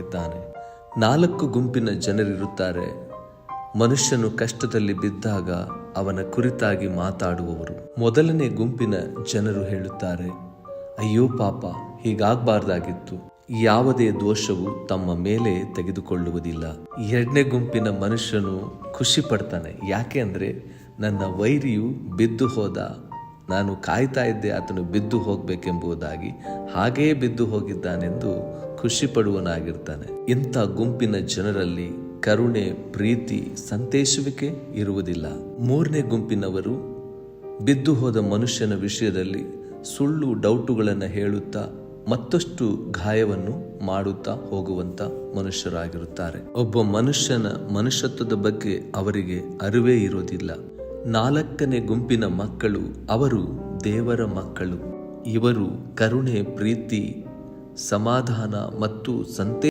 ಮನುಷ್ಯನಾಗಿದ್ದಾನೆ. 4 ಗುಂಪಿನ ಜನರಿರುತ್ತಾರೆ. ಮನುಷ್ಯನು ಕಷ್ಟದಲ್ಲಿ ಬಿದ್ದಾಗ ಅವನ ಕುರಿತಾಗಿ ಮಾತಾಡುವವರು. 1ನೇ ಗುಂಪಿನ ಜನರು ಹೇಳುತ್ತಾರೆ, ಅಯ್ಯೋ ಪಾಪ, ಹೀಗಾಗಬಾರ್ದಾಗಿತ್ತು. ಯಾವುದೇ ದೋಷವು ತಮ್ಮ ಮೇಲೆ ತೆಗೆದುಕೊಳ್ಳುವುದಿಲ್ಲ. 2ನೇ ಗುಂಪಿನ ಮನುಷ್ಯನು ಖುಷಿ ಪಡ್ತಾನೆ. ಯಾಕೆ ಅಂದರೆ, ನನ್ನ ವೈರಿಯು ಬಿದ್ದು ಹೋದ, ನಾನು ಕಾಯ್ತಾ ಇದ್ದೆ ಆತನು ಬಿದ್ದು ಹೋಗಬೇಕೆಂಬುದಾಗಿ, ಹಾಗೆಯೇ ಬಿದ್ದು ಹೋಗಿದ್ದಾನೆಂದು ಖುಷಿ ಪಡುವನಾಗಿರ್ತಾನೆ. ಇಂಥ ಗುಂಪಿನ ಜನರಲ್ಲಿ ಕರುಣೆ, ಪ್ರೀತಿ, ಸಂತೈಸುವಿಕೆ ಇರುವುದಿಲ್ಲ. 3ನೇ ಗುಂಪಿನವರು ಬಿದ್ದು ಹೋದ ಮನುಷ್ಯನ ವಿಷಯದಲ್ಲಿ ಸುಳ್ಳು ಡೌಟುಗಳನ್ನು ಹೇಳುತ್ತಾ ಮತ್ತಷ್ಟು ಗಾಯವನ್ನು ಮಾಡುತ್ತಾ ಹೋಗುವಂತ ಮನುಷ್ಯರಾಗಿರುತ್ತಾರೆ. ಒಬ್ಬ ಮನುಷ್ಯನ ಮನುಷ್ಯತ್ವದ ಬಗ್ಗೆ ಅವರಿಗೆ ಅರಿವೇ ಇರೋದಿಲ್ಲ. 4ನೇ ಗುಂಪಿನ ಮಕ್ಕಳು, ಅವರು ದೇವರ ಮಕ್ಕಳು. ಇವರು ಕರುಣೆ, ಪ್ರೀತಿ, ಸಮಾಧಾನ ಮತ್ತು